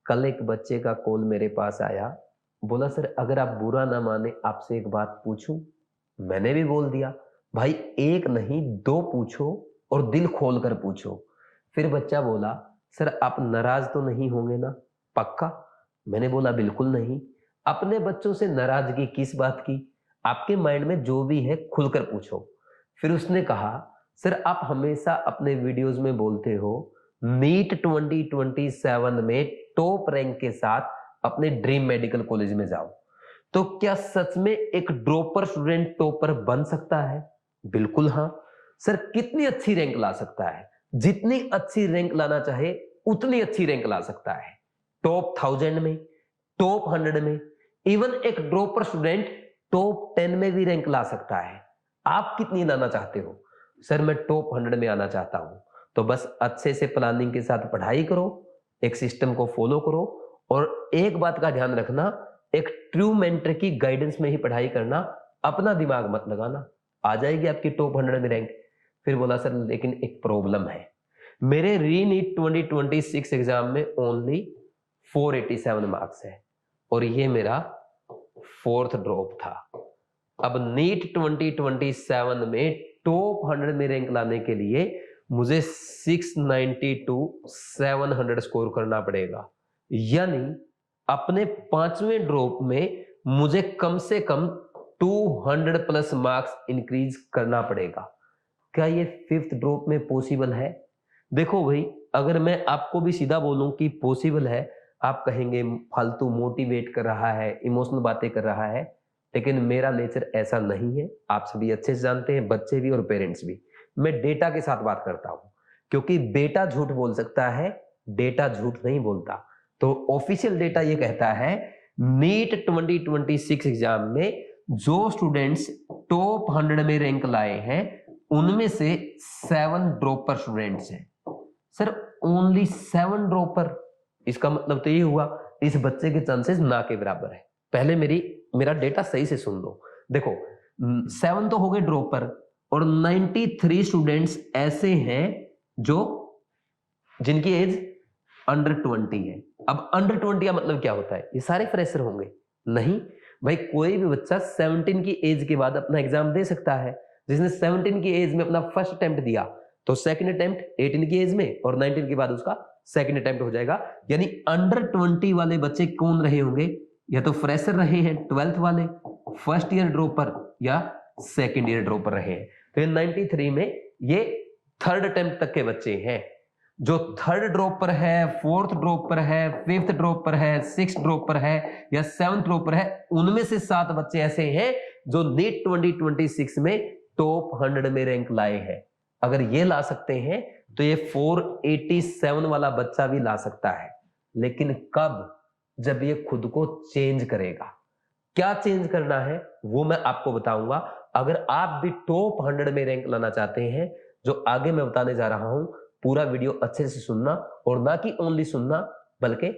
कल एक बच्चे का कॉल मेरे पास आया, बोला सर अगर आप बुरा ना माने आपसे एक बात पूछूं? मैंने भी बोल दिया, भाई एक नहीं दो पूछो और दिल खोल कर पूछो। फिर बच्चा बोला, सर आप नाराज तो नहीं होंगे ना? पक्का? मैंने बोला बिल्कुल नहीं। अपने बच्चों से नाराजगी किस बात की? आपके माइंड में जो भी है खुलकर पूछो। फिर उसने कहा, सर आप हमेशा अपने वीडियोस में बोलते हो नीट 2027 में टॉप रैंक के साथ अपने ड्रीम मेडिकल कॉलेज में जाओ। तो क्या सच में एक ड्रॉपर स्टूडेंट टॉपर बन सकता है? बिल्कुल हाँ। सर कितनी अच्छी रैंक ला सकता है? जितनी अच्छी रैंक लाना चाहे उतनी अच्छी रैंक ला सकता है। टॉप 1000 में, टॉप 100 में, इवन एक ड्रॉपर स्टूडेंट टॉप 10 में भी रैंक ला सकता है। आप कितनी लाना चाहते हो? सर मैं टॉप 100 में आना चाहता हूं। तो बस अच्छे से प्लानिंग के साथ पढ़ाई करो, एक सिस्टम को फॉलो करो और एक बात का ध्यान रखना, एक ट्रू मेंटर की गाइडेंस में ही पढ़ाई करना, अपना दिमाग मत लगाना। आ जाएगी आपकी टॉप 100 में रैंक। फिर बोला सर लेकिन एक प्रॉब्लम है, मेरे री नीट 2026 एग्जाम में ओनली 487 मार्क्स है और ये मेरा फोर्थ ड्रॉप था। अब नीट 2027 में टॉप 100 में रैंक लाने के लिए मुझे 690 टू 700 स्कोर करना पड़ेगा, यानी अपने पांचवें ड्रॉप में मुझे कम से कम 200 प्लस मार्क्स इंक्रीज करना पड़ेगा। क्या ये फिफ्थ ड्रॉप में पॉसिबल है? देखो भाई, अगर मैं आपको भी सीधा बोलूं कि पॉसिबल है, आप कहेंगे फालतू मोटिवेट कर रहा है, इमोशनल बातें कर रहा है, लेकिन मेरा नेचर ऐसा नहीं है। आप सभी अच्छे से जानते हैं, बच्चे भी और पेरेंट्स भी। मैं डेटा के साथ बात करता हूं, क्योंकि बेटा झूठ बोल सकता है, डेटा झूठ नहीं बोलता। तो ऑफिशियल डेटा ये कहता है नीट 2026 एग्जाम में जो स्टूडेंट्स टॉप 100 में रैंक लाए हैं उनमें से 7 ड्रॉपर स्टूडेंट्स हैं। सर ओनली 7 ड्रॉपर, इसका मतलब तो ये हुआ इस बच्चे के चांसेस ना के बराबर है। पहले मेरा डेटा सही से सुन लो। देखो 7 तो हो गए ड्रॉपर और 93 स्टूडेंट्स ऐसे हैं जो जिनकी एज अंडर 20 है। अब अंडर 20 का मतलब क्या होता है? ये सारे फ्रेशर होंगे? नहीं भाई, कोई भी बच्चा 17 की एज के बाद अपना एग्जाम दे सकता है। जिसने 17 की एज में अपना फर्स्ट अटेम्प्ट दिया तो सेकंड अटेम्प्ट 18 की एज में और 19 के बाद उसका सेकंड अटेम्प्ट हो जाएगा। यानी अंडर 20 वाले बच्चे कौन रहे होंगे? या तो फ्रेशर रहे हैं 12th वाले, फर्स्ट ईयर ड्रॉपर या सेकंड ईयर ड्रॉपर रहे हैं। तो 93 में ये थर्ड अटेम्प्ट तक के बच्चे हैं। जो थर्ड ड्रॉपर है, फोर्थ ड्रॉपर है, फिफ्थ ड्रॉपर है, सिक्स ड्रॉपर है या सेवंथ ड्रॉपर है, उनमें से 7 बच्चे ऐसे हैं जो नीट 2026 में टॉप 100 में रैंक लाए हैं। अगर ये ला सकते हैं तो ये 487 वाला बच्चा भी ला सकता है। लेकिन कब? जब ये खुद को चेंज करेगा। क्या चेंज करना है वो मैं आपको बताऊंगा। अगर आप भी टॉप 100 में रैंक लाना चाहते हैं, जो आगे मैं बताने जा रहा हूं, पूरा वीडियो अच्छे से सुनना और ना कि ओनली सुनना बल्कि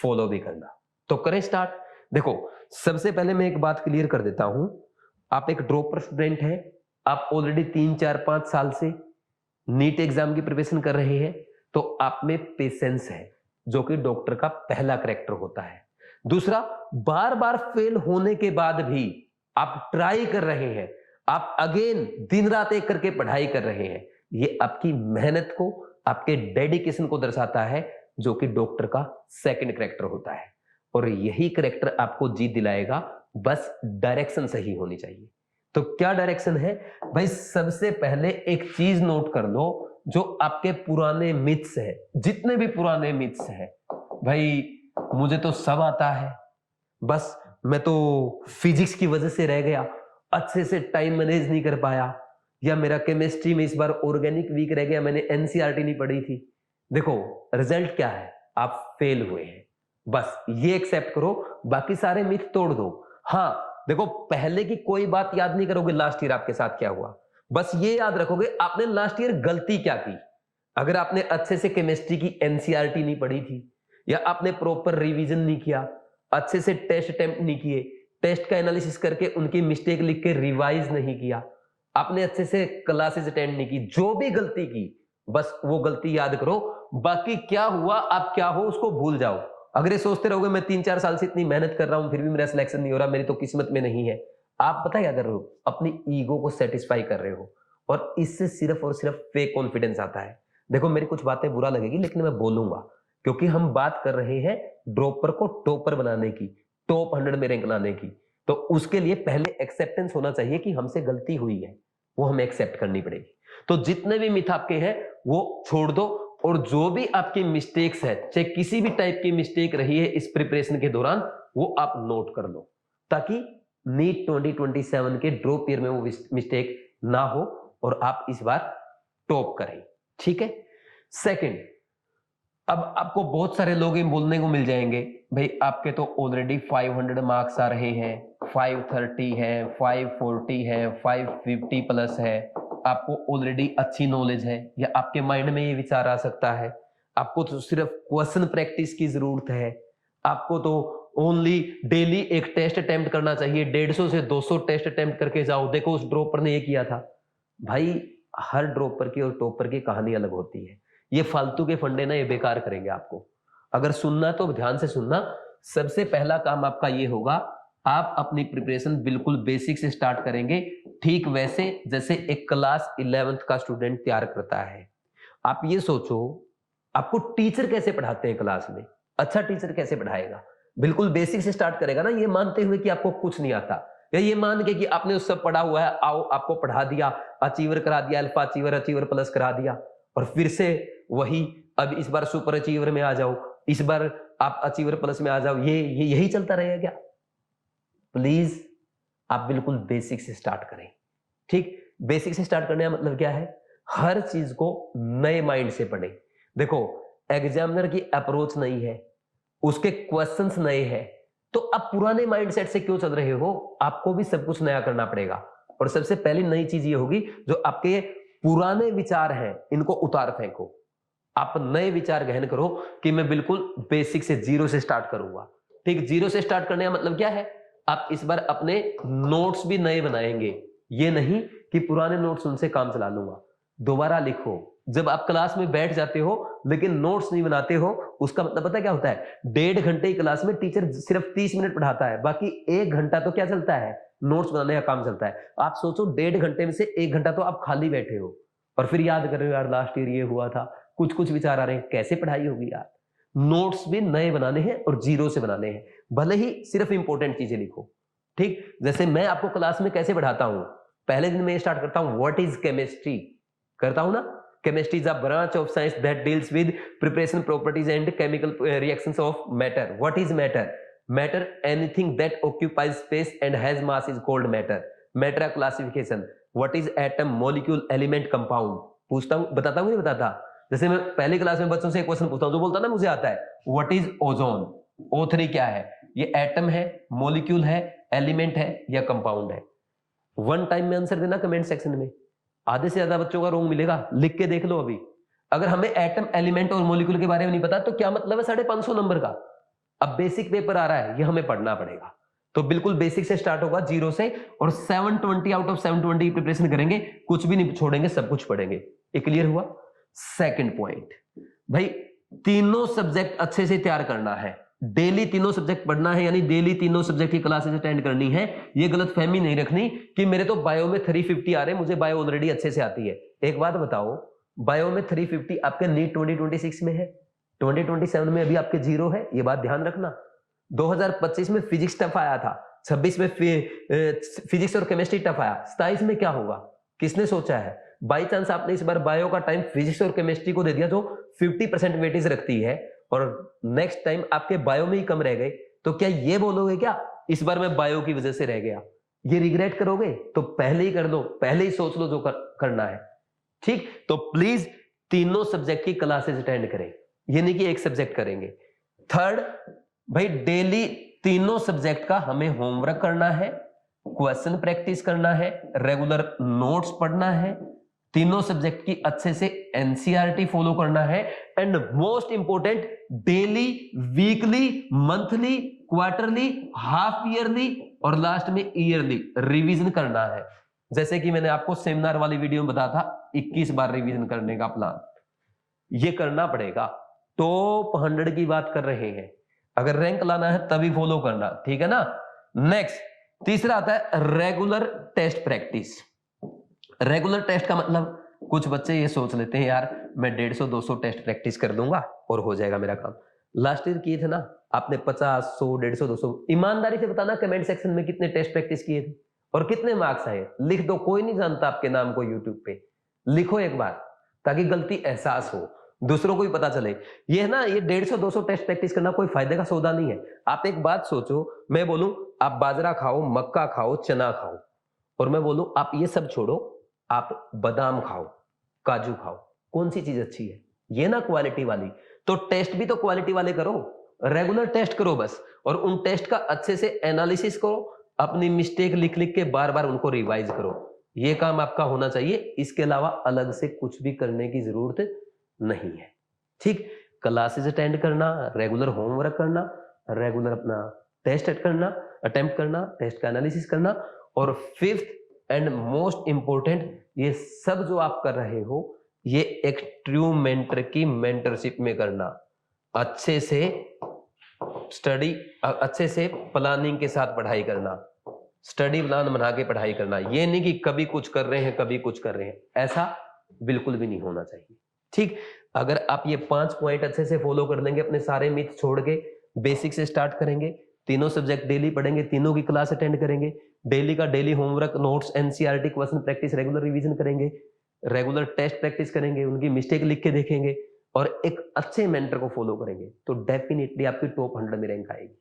फॉलो भी करना। तो करें स्टार्ट। देखो सबसे पहले मैं एक बात क्लियर कर देता हूं, आप एक ड्रॉपर स्टूडेंट हैं, आप ऑलरेडी 3 4 5 साल से नीट एग्जाम की प्रिपरेशन कर रहे हैं, तो आप में पेशेंस है, जो कि डॉक्टर का पहला कैरेक्टर होता है। दूसरा, बार बार फेल होने के बाद भी आप ट्राई कर रहे हैं, आप अगेन दिन रात एक करके पढ़ाई कर रहे हैं। ये आपकी मेहनत को, आपके डेडिकेशन को दर्शाता है, जो कि डॉक्टर का सेकंड कैरेक्टर होता है। और यही कैरेक्टर आपको जीत दिलाएगा, बस डायरेक्शन सही होनी चाहिए। तो क्या डायरेक्शन है भाई? सबसे पहले एक चीज नोट कर लो, जो आपके पुराने मिथ्स है, जितने भी पुराने मिथ्स है, भाई मुझे तो सब आता है, बस मैं तो फिजिक्स की वजह से रह गया, अच्छे से टाइम मैनेज नहीं कर पाया, या मेरा केमिस्ट्री में इस बार ऑर्गेनिक वीक रह गया, मैंने एनसीईआरटी नहीं पढ़ी थी। देखो रिजल्ट क्या है? आप फेल हुए हैं। बस ये एक्सेप्ट करो, बाकी सारे मिथ तोड़ दो। हाँ देखो, पहले की कोई बात याद नहीं करोगे लास्ट ईयर आपके साथ क्या हुआ, बस ये याद रखोगे आपने लास्ट ईयर गलती क्या की। अगर आपने अच्छे से केमिस्ट्री की एनसीईआरटी नहीं पढ़ी थी, या आपने प्रॉपर रिवीजन नहीं किया, अच्छे से टेस्ट अटेम्प्ट नहीं किए, टेस्ट का एनालिसिस करके उनकी मिस्टेक लिख के रिवाइज नहीं किया, आपने अच्छे से क्लासेस अटेंड नहीं की, जो भी गलती की बस वो गलती याद करो, बाकी क्या हुआ आप क्या हो उसको भूल जाओ। अगर ये सोचते रहोगे मैं 3-4 साल से इतनी मेहनत कर रहा हूं फिर भी मेरा सिलेक्शन नहीं हो रहा, मेरी तो किस्मत में नहीं है, आप पता क्या कर रहे हो, अपनी ईगो को सेटिस्फाई कर रहे हो और इससे सिर्फ और सिर्फ फेक कॉन्फिडेंस आता है। देखो मेरी कुछ बातें बुरा लगेगी लेकिन मैं बोलूंगा, क्योंकि हम बात कर रहे हैं ड्रॉपर को टॉपर बनाने की, टॉप 100 में रैंक लाने की। तो उसके लिए पहले एक्सेप्टेंस होना चाहिए कि हमसे गलती हुई है, वो हमें एक्सेप्ट करनी पड़ेगी। तो जितने भी मिथ आपके हैं वो छोड़ दो, और जो भी आपकी मिस्टेक्स है, चाहे किसी भी टाइप की मिस्टेक रही है इस प्रिपरेशन के दौरान, वो आप नोट कर लो, ताकि नीट 2027 के ड्रॉप ईयर में वो मिस्टेक ना हो और आप इस बार टॉप करें। ठीक है। सेकंड, अब आपको बहुत सारे लोग बोलने को मिल जाएंगे, भाई आपके तो ऑलरेडी 500 मार्क्स आ रहे हैं, 530 है, 540 है, 550 प्लस है, आपको ऑलरेडी अच्छी नॉलेज है, या आपके माइंड में ये विचार आ सकता है, आपको तो सिर्फ क्वेश्चन प्रैक्टिस की जरूरत है, आपको तो ओनली डेली एक टेस्ट अटेम्प्ट करना चाहिए, 150 से 200 टेस्ट अटेम्प्ट करके जाओ, देखो उस ड्रॉपर ने ये किया था। भाई हर ड्रॉपर की और टॉपर की कहानी अलग होती है, ये फालतू के फंडे ना ये बेकार करेंगे आपको। अगर सुनना तो ध्यान से सुनना। सबसे पहला काम आपका ये होगा, आप अपनी प्रिपरेशन बिल्कुल बेसिक से स्टार्ट करेंगे, ठीक वैसे जैसे एक क्लास 11th का स्टूडेंट तैयार करता है। आप ये सोचो, आपको टीचर कैसे पढ़ाते हैं क्लास में, अच्छा टीचर कैसे पढ़ाएगा, बिल्कुल बेसिक से स्टार्ट करेगा ना, ये मानते हुए कि आपको कुछ नहीं आता, या ये मान के कि आपने उस सब पढ़ा हुआ है, आओ आपको पढ़ा दिया, अचीवर करा दिया, अल्फा अचीवर, अचीवर प्लस करा दिया, और फिर से वही अब इस बार सुपर अचीवर में आ जाओ, इस बार आप अचीवर प्लस में आ जाओ, ये यही चलता रहेगा क्या? प्लीज आप बिल्कुल बेसिक से स्टार्ट करें। ठीक, बेसिक से स्टार्ट करने का मतलब क्या है, हर चीज को नए माइंड से पढ़ें। देखो एग्जामिनर की अप्रोच नई है, उसके क्वेश्चंस नए हैं, तो आप पुराने माइंडसेट से क्यों चल रहे हो, आपको भी सब कुछ नया करना पड़ेगा। और सबसे पहली नई चीज ये होगी, जो आपके पुराने विचार हैं इनको उतार फेंको, आप नए विचार गहन करो कि मैं बिल्कुल बेसिक से, जीरो से स्टार्ट करूंगा। ठीक, जीरो से स्टार्ट करने का मतलब क्या है, आप इस बार अपने नोट्स भी नए बनाएंगे, ये नहीं कि पुराने नोट्स उनसे काम चला लूंगा। दोबारा लिखो, जब आप क्लास में बैठ जाते हो लेकिन नोट्स नहीं बनाते हो, उसका मतलब पता क्या होता है, 1.5 घंटे की क्लास में टीचर सिर्फ 30 मिनट पढ़ाता है, बाकी 1 घंटा तो क्या चलता है, नोट्स बनाने का काम चलता है। आप सोचो 1.5 घंटे में से 1 घंटा तो आप खाली बैठे हो और फिर याद कर रहे हो, यार लास्ट ईयर ये हुआ था, कुछ कुछ विचार आ रहे हैं, कैसे पढ़ाई होगी यार। नोट्स भी नए बनाने हैं और जीरो से बनाने हैं, भले ही सिर्फ इंपॉर्टेंट चीजें लिखो। ठीक, जैसे मैं आपको क्लास में कैसे पढ़ाता हूं, पहले दिन में स्टार्ट करता हूं व्हाट इज केमिस्ट्री, करता हूं ना, chemistry is a branch of science that deals with preparation properties and chemical reactions of matter. What is matter, matter anything that occupies space and has mass is called matter. Matter classification, what is atom, molecule, element, compound. पूछता हूं, बताता हूं नहीं बताता, जैसे मैं पहली class में बच्चों से एक क्वेश्चन पूछता हूं, जो बोलता ना मुझे आता है, व्हाट इज ओजोन, O3 क्या है, ये एटम है, मॉलिक्यूल है, एलिमेंट है या कंपाउंड है। वन टाइम में आंसर देना कमेंट सेक्शन में, आधे से ज्यादा बच्चों का रॉन्ग मिलेगा, लिख के देख लो अभी। अगर हमें एटम, एलिमेंट और मॉलिक्यूल के बारे में नहीं पता तो क्या मतलब है 550 नंबर का। अब बेसिक पेपर आ रहा है, ये हमें पढ़ना पड़ेगा, तो बिल्कुल बेसिक से स्टार्ट होगा, जीरो से, और 720 आउट ऑफ 720 की प्रिपरेशन करेंगे, कुछ भी नहीं छोड़ेंगे, सब कुछ पढ़ेंगे। ये क्लियर हुआ। सेकंड पॉइंट, भाई तीनों सब्जेक्ट अच्छे से तैयार करना है, डेली तीनों सब्जेक्ट पढ़ना है, यानी डेली तीनों सब्जेक्ट की क्लासेस अटेंड करनी है। ये गलतफहमी नहीं रखनी कि मेरे तो बायो में 350 आ रहे हैं, मुझे बायो ऑलरेडी अच्छे से आती है। एक बात बताओ, बायो में 350 आपके नीट 2026 में है, 2027 में अभी आपके जीरो है, ये बात ध्यान रखना। 2025 में फिजिक्स टफ आया था, 26 में फिजिक्स और केमिस्ट्री टफ आया, 27 में क्या होगा, किसने सोचा है। बाई चांस आपने इस बार बायो का टाइम फिजिक्स और केमिस्ट्री को दे दिया, जो 50% वेटेज रखती है, और नेक्स्ट टाइम आपके बायो में ही कम रह गए, तो क्या ये बोलोगे क्या इस बार मैं बायो की वजह से रह गया, ये रिग्रेट करोगे? तो पहले ही कर दो, पहले ही सोच लो जो करना है। ठीक, तो प्लीज तीनों सब्जेक्ट की क्लासेस अटेंड करें, ये नहीं कि एक सब्जेक्ट करेंगे। थर्ड, भाई डेली तीनों सब्जेक्ट का हमें होमवर्क करना है, क्वेश्चन प्रैक्टिस करना है, रेगुलर नोट्स पढ़ना है, तीनों सब्जेक्ट की अच्छे से एनसीईआरटी फॉलो करना है, and most important daily, weekly, monthly, quarterly, half yearly और लास्ट में ईयरली रिवीजन करना है। जैसे कि मैंने आपको सेमिनार वाली वीडियो में बताया था, 21 बार रिवीजन करने का प्लान, ये करना पड़ेगा। टॉप 100 की बात कर रहे हैं, अगर रैंक लाना है तभी फॉलो करना, ठीक है ना। नेक्स्ट तीसरा आता है regular test practice. Regular test का मतलब कुछ बच्चे ये सोच लेते हैं यार मैं 150-200 टेस्ट प्रैक्टिस कर दूंगा और हो जाएगा मेरा काम। लास्ट ईयर किए थे ना आपने 50, 100, 150, 200, ईमानदारी से बताना कमेंट सेक्शन में कितने टेस्ट प्रैक्टिस किए थे और कितने मार्क्स आए, लिख दो, कोई नहीं जानता आपके नाम को यूट्यूब पे, लिखो एक बार ताकि गलती एहसास हो, दूसरों को भी पता चले। ये है ना, ये 150-200 टेस्ट प्रैक्टिस करना कोई फायदे का सौदा नहीं है। आप एक बात सोचो, मैं बोलूं आप बाजरा खाओ, मक्का खाओ, चना खाओ, और मैं बोलूं आप ये सब छोड़ो, आप बादाम खाओ, काजू खाओ, कौन सी चीज अच्छी है? ये ना क्वालिटी वाली। तो टेस्ट भी तो क्वालिटी वाले करो, रेगुलर टेस्ट करो बस, और उन टेस्ट का अच्छे से एनालिसिस करो, अपनी मिस्टेक लिख लिख के बार बार उनको रिवाइज करो। ये काम आपका होना चाहिए, इसके अलावा अलग से कुछ भी करने की जरूरत नहीं है। ठीक, क्लासेस अटेंड करना, रेगुलर होमवर्क करना, रेगुलर अपना टेस्ट करना, अटेम्प्ट करना, टेस्ट का एनालिसिस करना, और फिफ्थ एंड मोस्ट इंपॉर्टेंट, ये सब जो आप कर रहे हो ये एक ट्रू मेंटर की मेंटरशिप में करना। अच्छे से स्टडी, अच्छे से प्लानिंग के साथ पढ़ाई करना, स्टडी प्लान बना के पढ़ाई करना। ये नहीं कि कभी कुछ कर रहे हैं कभी कुछ कर रहे हैं, ऐसा बिल्कुल भी नहीं होना चाहिए। ठीक, अगर आप ये 5 पॉइंट अच्छे से फॉलो कर लेंगे, अपने सारे मिथ छोड़ के बेसिक से स्टार्ट करेंगे, तीनों सब्जेक्ट डेली पढ़ेंगे, तीनों की क्लास अटेंड करेंगे, डेली का daily homework, notes, NCERT question practice, regular revision करेंगे, रेगुलर टेस्ट प्रैक्टिस करेंगे, उनकी मिस्टेक लिख के देखेंगे, और एक अच्छे मेंटर को फॉलो करेंगे, तो डेफिनेटली आपकी टॉप 100 में रैंक आएगी।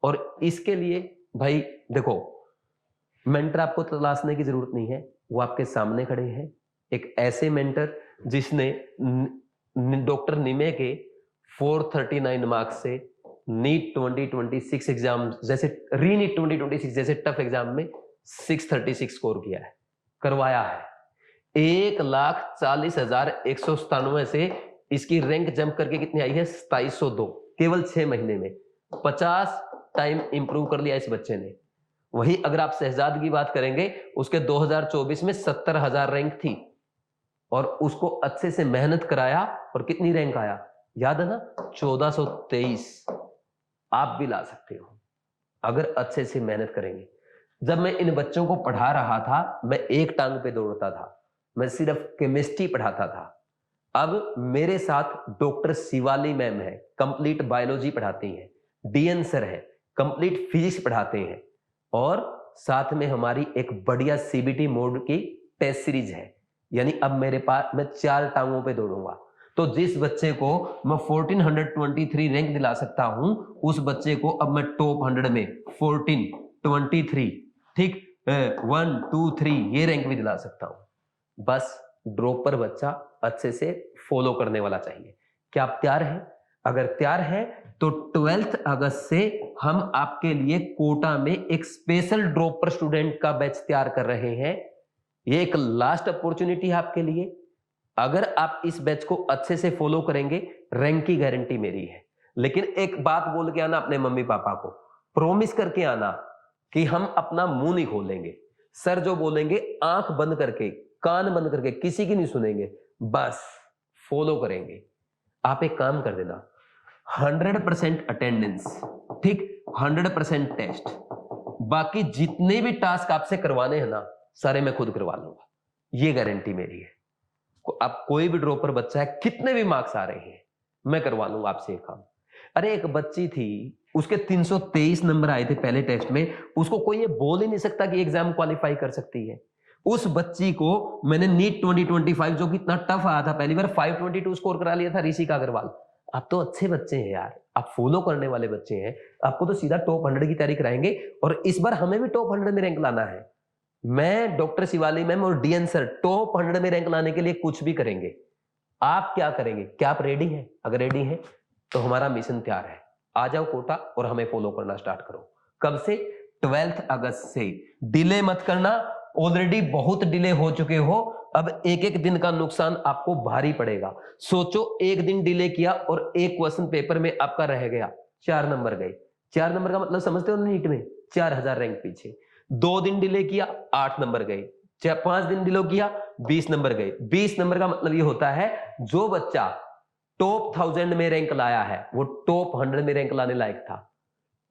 और इसके लिए भाई देखो, मेंटर आपको तलाशने की जरूरत नहीं है, वो आपके सामने खड़े हैं। एक ऐसे मेंटर जिसने डॉक्टर निमे के 439 मार्क्स से नीट 2026 एग्जाम जैसे, री नीट 2026 जैसे टफ एग्जाम में 636 स्कोर किया है, करवाया है। 1,40,197 से इसकी रैंक जंप करके कितनी आई है? 2702, केवल 6 महीने में 50 टाइम इंप्रूव कर लिया इस बच्चे ने। वही अगर आप शहजाद की बात करेंगे, उसके 2024 में 70,000 रैंक थी, और उसको अच्छे से मेहनत कराया, और कितनी रैंक आया याद है ना? 1423। आप भी ला सकते हो अगर अच्छे से मेहनत करेंगे। जब मैं इन बच्चों को पढ़ा रहा था, मैं एक टांग पे दौड़ता था, मैं सिर्फ केमिस्ट्री पढ़ाता था। अब मेरे साथ डॉक्टर शिवाली मैम है, कंप्लीट बायोलॉजी पढ़ाती हैं, डीएन सर है, कंप्लीट फिजिक्स पढ़ाते हैं, और साथ में हमारी एक बढ़िया सीबीटी मोड की टेस्ट सीरीज है। यानी अब मेरे पास, मैं 4 टांगों पे दौड़ूंगा। तो जिस बच्चे को मैं 1423 रैंक दिला सकता हूं, उस बच्चे को अब मैं टॉप 100 में 1423, ठीक, 1, 2, 3 ये रैंक भी दिला सकता हूं। बस ड्रॉपर बच्चा अच्छे से फॉलो करने वाला चाहिए। क्या आप तैयार हैं? अगर तैयार हैं तो 12 अगस्त से हम आपके लिए कोटा में एक स्पेशल ड्रॉपर स्टूडेंट का बैच तैयार कर रहे हैं। ये एक लास्ट अपॉर्चुनिटी है आपके लिए। अगर आप इस बैच को अच्छे से फॉलो करेंगे, रैंक की गारंटी मेरी है। लेकिन एक बात बोल के आना अपने मम्मी पापा को, प्रॉमिस करके आना कि हम अपना मुंह नहीं खोलेंगे। सर जो बोलेंगे आंख बंद करके, कान बंद करके, किसी की नहीं सुनेंगे, बस फॉलो करेंगे। आप एक काम कर देना, 100% अटेंडेंस, ठीक, 100% टेस्ट, बाकी जितने भी टास्क आपसे करवाने हैं ना, सारे मैं खुद करवा लूंगा, ये गारंटी मेरी है। आप कोई भी ड्रॉपर बच्चा है, कितने भी मार्क्स आ रहे हैं, मैं करवा लूंगा आपसे एक काम। अरे एक बच्ची थी, उसके 323 नंबर आए थे पहले टेस्ट में, उसको कोई ये बोल ही नहीं सकता कि एग्जाम क्वालिफाई कर सकती है। उस बच्ची को मैंने नीट 2025 जो कि इतना टफ आया था, पहली बार 522 स्कोर करा लिया था ऋषिका अग्रवाल। आप तो अच्छे बच्चे हैं यार, आप फॉलो करने वाले बच्चे हैं, आपको तो सीधा टॉप 100 की तैयारी कराएंगे, और इस बार हमें भी टॉप 100 में रैंक लाना है। मैं, डॉक्टर शिवाली मैम और डीएन सर टॉप 100 में रैंक लाने के लिए कुछ भी करेंगे। आप क्या करेंगे? क्या आप रेडी हैं? अगर रेडी हैं तो हमारा मिशन तैयार है। आ जाओ कोटा और हमें फॉलो करना स्टार्ट करो। कब से? 12 अगस्त से। डिले मत करना, ऑलरेडी बहुत डिले हो चुके हो। अब एक एक दिन का नुकसान आपको भारी पड़ेगा। सोचो, एक दिन डिले किया और एक क्वेश्चन पेपर में आपका रह गया, 4 नंबर गए। 4 नंबर का मतलब समझते हो नीट में? 4000 रैंक पीछे। 2 दिन डिले किया, 8 नंबर गए। 5 दिन डिले किया, 20 नंबर गए। 20 नंबर का मतलब ये होता है, जो बच्चा टॉप 1000 में रैंक लाया है, वो टॉप 100 में रैंक लाने लायक था।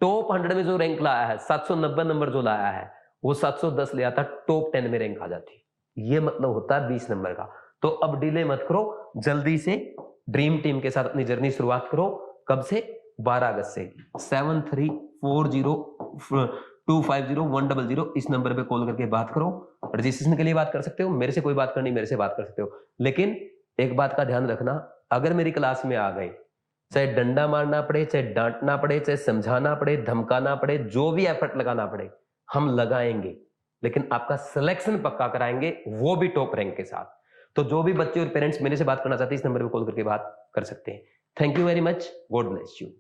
टॉप 100 में जो रैंक लाया है, 790 नंबर जो लाया है, वो 710 ले आता, टॉप 10 में रैंक आ जाती। ये मतलब होता है 20 नंबर का। तो अब डिले मत करो, जल्दी से ड्रीम टीम के साथ अपनी जर्नी शुरुआत करो। कब से? 12 अगस्त से। 7340250100 इस नंबर पे कॉल करके बात करो। रजिस्ट्रेशन के लिए बात कर सकते हो, मेरे से कोई बात करनी, मेरे से बात कर सकते हो। लेकिन एक बात का ध्यान रखना, अगर मेरी क्लास में आ गए, चाहे डंडा मारना पड़े, चाहे डांटना पड़े, चाहे समझाना पड़े, धमकाना पड़े, जो भी एफर्ट लगाना पड़े, हम लगाएंगे, लेकिन आपका सिलेक्शन पक्का कराएंगे, वो भी टॉप रैंक के साथ। तो जो भी बच्चे और पेरेंट्स मेरे से बात करना चाहते हैं, इस नंबर पे कॉल करके बात कर सकते हैं। Thank you very much, God bless you.